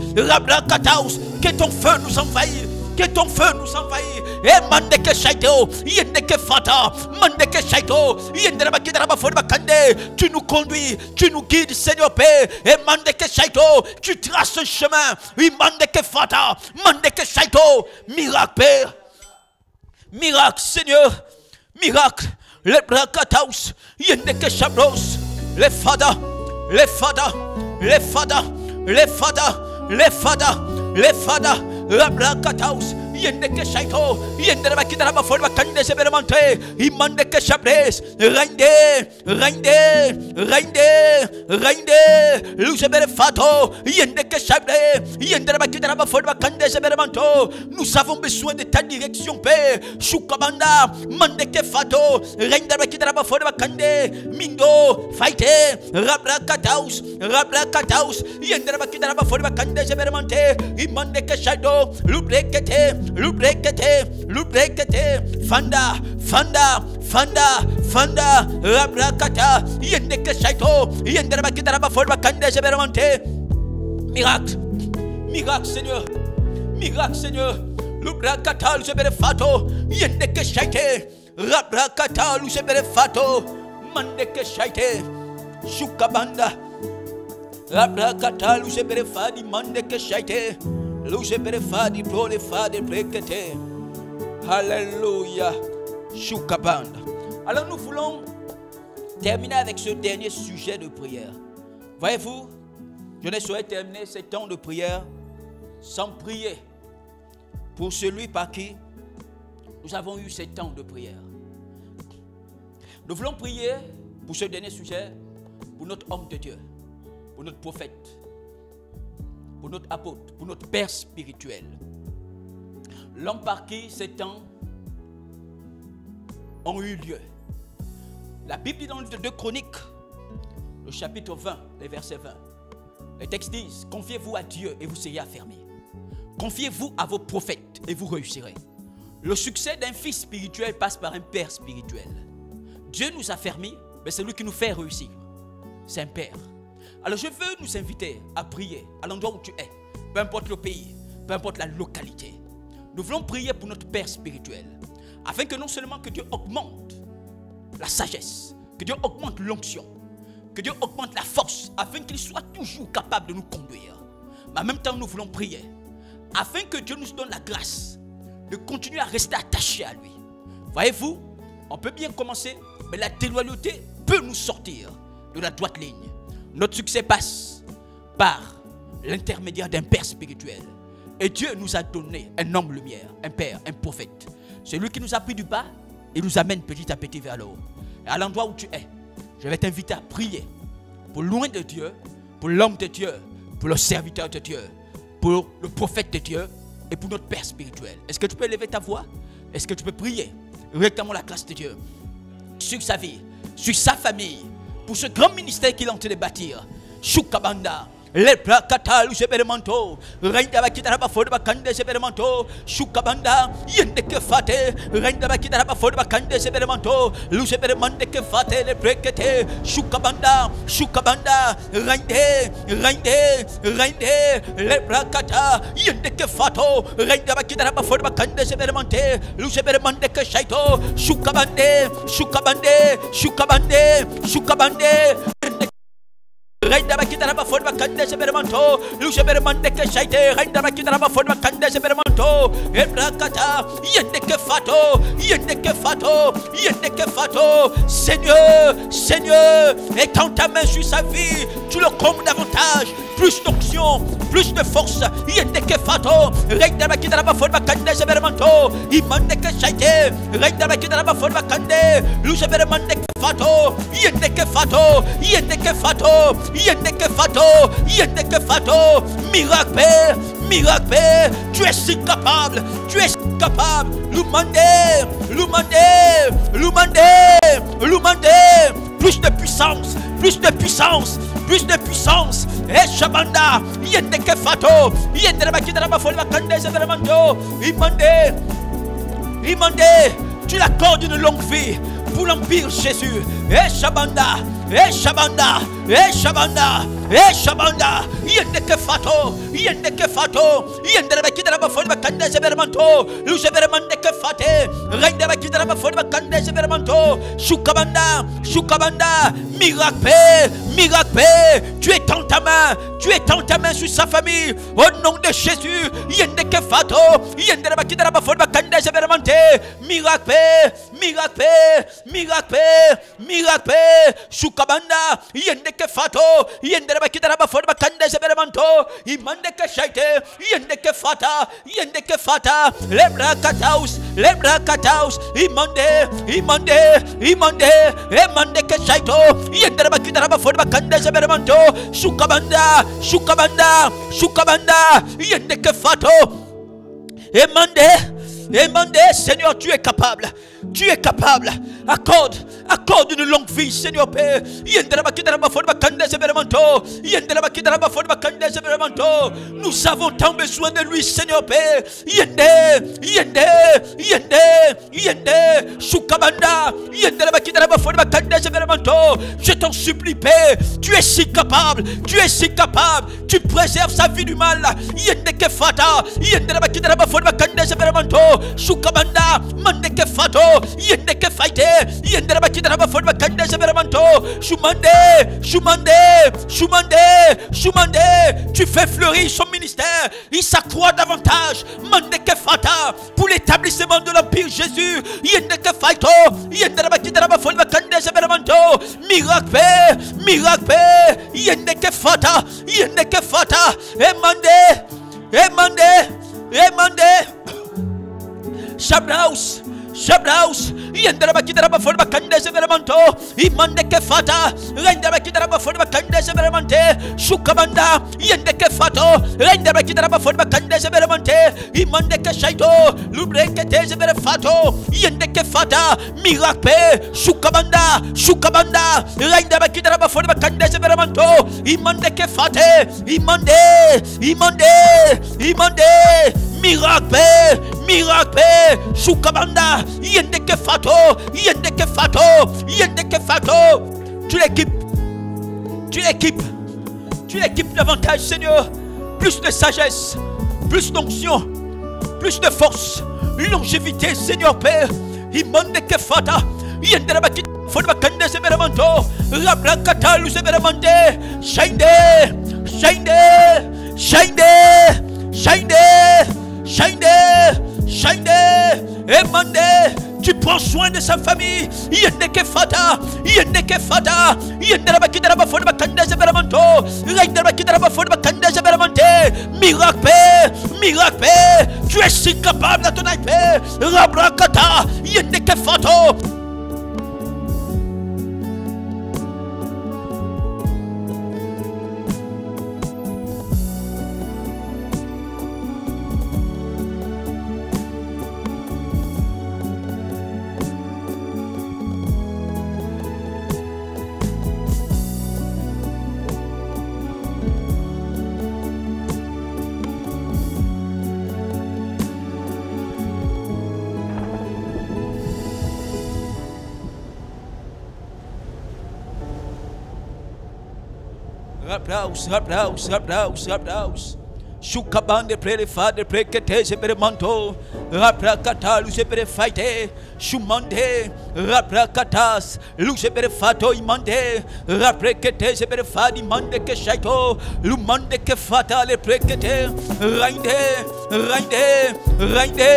que ton feu nous envahisse. Que ton feu nous envahit. Et mandeke shaito, yendeke fata, mandeke shaito, yendera bakidara bafoni bakande. Tu nous conduis, tu nous guides, Seigneur Père. Et mandeke shaito, tu traces un chemin. Oui, mandeke fata, mandeke shaito. Miracle, Père. Miracle, Seigneur. Miracle. Les brakataus, yendeke chabros, les fada, la brakataus, yendeke shaito, yendera bakidara bafoni bakande seberemente, imandeke chabres, rainde, luzebere fato, yendeke chabre, yendera bakidara bafoni bakande seberemanto. Nous avons besoin de ta direction, Père. Choukabanda, mandeke fato, raindera bakidara bafoni bakande, mindo, faite, rabrakataus, yendera bakidara bafoni bakande seberemente, imandeke shaito, lubrekete, fanda, rabrakata, yendeke shaito, yendera bakidara bafoni bakande seberemente. Miracle, Seigneur. Lubrakata, luzebere fato, yendeke shaite, rabrakata, luzebere fato, mandeke shaite, Choukabanda, rabrakata, luzebere fadi, mandeke shaite, luzebere fadi, prole fadi, brekete. Alléluia, Choukabanda. Alors nous voulons terminer avec ce dernier sujet de prière. Voyez-vous, je ne saurais terminer ce temps de prière sans prier pour celui par qui nous avons eu ce temps de prière. Nous voulons prier pour ce dernier sujet, pour notre homme de Dieu, pour notre prophète, pour notre apôtre, pour notre père spirituel. L'homme par qui ces temps ont eu lieu. La Bible dit dans le livre de 2 Chroniques, le chapitre 20, les versets 20. Les textes disent, confiez-vous à Dieu et vous serez affermis. Confiez-vous à vos prophètes et vous réussirez. Le succès d'un fils spirituel passe par un père spirituel. Dieu nous affermit, mais c'est lui qui nous fait réussir. C'est un père. Alors je veux nous inviter à prier à l'endroit où tu es, peu importe le pays, peu importe la localité. Nous voulons prier pour notre père spirituel, afin que non seulement que Dieu augmente la sagesse, que Dieu augmente l'onction, que Dieu augmente la force, afin qu'il soit toujours capable de nous conduire. Mais en même temps, nous voulons prier, afin que Dieu nous donne la grâce de continuer à rester attachés à lui. Voyez-vous, on peut bien commencer, mais la déloyauté peut nous sortir de la droite ligne. Notre succès passe par l'intermédiaire d'un père spirituel. Et Dieu nous a donné un homme lumière, un père, un prophète. C'est lui qui nous a pris du bas et nous amène petit à petit vers le haut. Et à l'endroit où tu es, je vais t'inviter à prier pour loin de Dieu, pour l'homme de Dieu, pour le serviteur de Dieu, pour le prophète de Dieu et pour notre père spirituel. Est-ce que tu peux élever ta voix? Est-ce que tu peux prier? Réclamons la grâce de Dieu sur sa vie, sur sa famille, pour ce grand ministère qu'il est en train de bâtir. Choukabanda, Le prakata luseberemanto. Renda bakitara bafode bakande seberemanto. Shukabanda yende ke fate. Renda bakitara bafode bakande seberemanto. Luseberemande ke fate le prekete. Shukabanda, shukabanda. Rende. Le prakata yende ke fato. Renda bakitara bafode bakande seberemante. Luseberemande ke shaito. Shukabande. Renda bakitara bafode bakande sebermanto, lusebermande ke shaite, renda bakitara bafode bakande sebermanto, ebrakata, yende ke fato, Seigneur, étends ta main sur sa vie, tu le combles davantage, plus d'onction, plus de force, yende ke fato, renda bakitara bafode bakande sebermanto, imande ke shaite, renda bakitara bafode bakande, lusebermande ke fato, yende ke fato, miracle, tu es si capable, Lumande, plus de puissance, et Shabanda, yende ke fato, yende bakitara bafode bakande sebermanto, imande, tu l'accordes une longue vie pour l'empire Jésus. Et Shabanda, yende ke fato, yende bakitara bafode bakande sebermanto, lusebermande ke fate, rende bakitara bafode bakande sebermanto, shukabanda, miracle, tu étends ta main sur sa famille, au nom de Jésus, yende ke fato, yende bakitara bafode bakande sebermante, miracle, shukabanda, yende ke fato, yende bakitara bafode bakande sebermanto, imande ke shaite, yende ke fata, lebra kataus, imande ke shaito, yende bakitara bafode bakande sebermanto, shukabanda, yende ke fato, Emande, Seigneur, tu es capable. Accorde une longue vie, Seigneur Père. Nous avons tant besoin de lui, Seigneur Père. Je t'en supplie, Père. Tu es si capable. Tu préserves sa vie du mal. Shukabanda, mandeke fato, yendeke faite, yendera bakidara bafod bakande seberemanto, Shumande, tu fais fleurir son ministère, il s'accroît davantage, mandeke fata, pour l'établissement de l'Empire Jésus, yendeke faito, yendera bakidara bafod bakande seberemanto, miracle, yendeke fata, emande, Shabdaus, yendera bakidara bafod bakande seberemanto, imande ke fata, rendera bakidara bafod bakande seberemante, shukabanda, yendeke fato, rendera bakidara bafod bakande seberemante, imande ke shaito, lubreke te sebere fato, yendeke fata, miracle, shukabanda, rendera bakidara bafod bakande seberemanto, imande ke fate, imande, miracle, shukabanda, yendeke fato, tu l'équipes davantage, Seigneur, plus de sagesse, plus d'onction, plus de force, longévité, Seigneur Père, imandeke fata, yendera bakita fodba kande seberemanto, rabrakata lu seberemante, shine, emande, tu prends soin de sa famille, yendeke fata, yendera bakidara bafod bakande seberemanto, yendera bakidara bafod bakande seberemante, miracle, tu es si capable à ton épée, rabrakata, yendeke fato. Applaus, applaus, applaus, applaus. Shukabande prele fade prekete sepere manto raprakata lu sepere faite shumande raprakatas lu sepere fato imande raprekete sepere fadi mande ke shaito lu mande ke fata le prekete rainde rainde rainde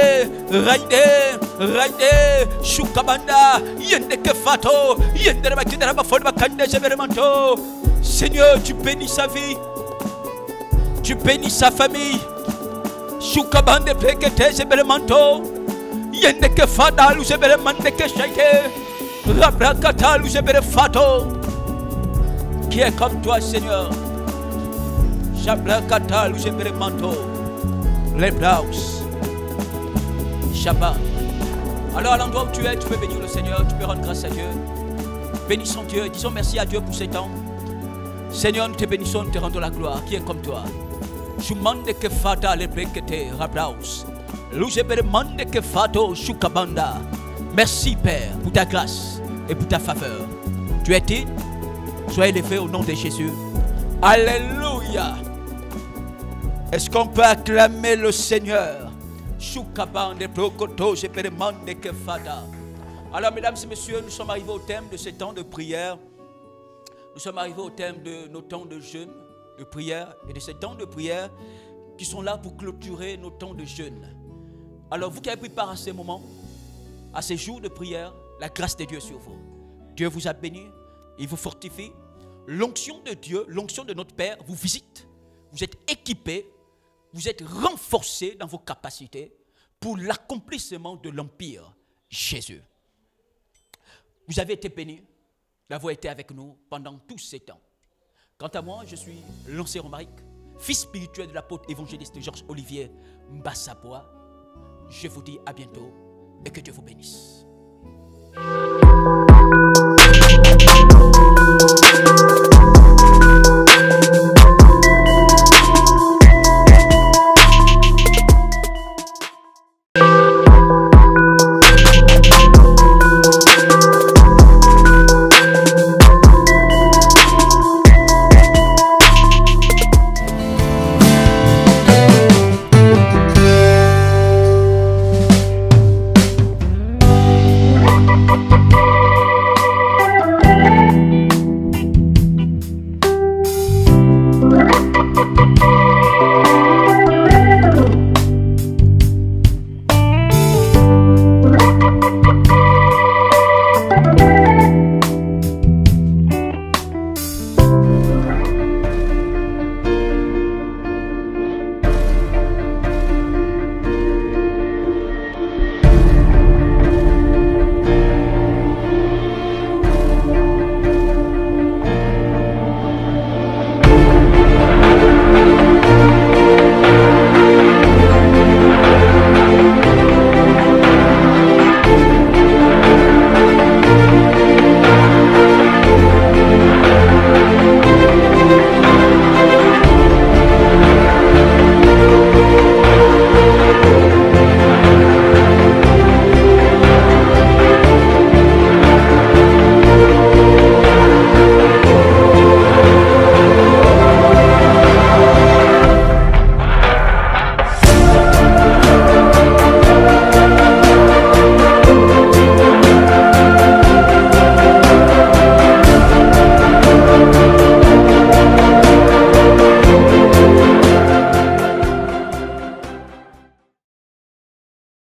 rainde rainde shukabanda yende ke fato yende bakidara ba fode bakande sepere manto. Seigneur, tu bénis sa vie. Tu bénis sa famille. Shukabande prekete sebere manto. Yende ke fada lu sebere mande ke shaite. Rabrakata lu sebere fato. Qui est comme toi, Seigneur? Shabrakata lu sebere manto. Lebraus. Shabbat. Alors à l'endroit où tu es, tu peux bénir le Seigneur, tu peux rendre grâce à Dieu. Bénissons Dieu, disons merci à Dieu pour ces temps. Seigneur, nous te bénissons, nous te rendons la gloire. Qui est comme toi? Shumande ke fata le prekete rabraus. Lujebere mande ke fato shukabanda. Merci Père pour ta grâce et pour ta faveur. Tu es digne. Sois élevé au nom de Jésus. Alléluia. Est-ce qu'on peut acclamer le Seigneur? Shukabande prokoto jebere mande ke fata. Alors mesdames et messieurs, nous sommes arrivés au thème de ce temps de prière. Nous sommes arrivés au thème de nos temps de jeûne, de prière et de ces temps de prière qui sont là pour clôturer nos temps de jeûne. Alors vous qui avez pris part à ces moments, à ces jours de prière, la grâce de Dieu sur vous. Dieu vous a béni, il vous fortifie. L'onction de Dieu, l'onction de notre Père vous visite. Vous êtes équipés, vous êtes renforcés dans vos capacités pour l'accomplissement de l'Empire Jésus. Vous avez été bénis d'avoir été avec nous pendant tous ces temps. Quant à moi, je suis Lancé Romaric, fils spirituel de l'apôtre évangéliste Georges Olivier Mbassapoa. Je vous dis à bientôt et que Dieu vous bénisse.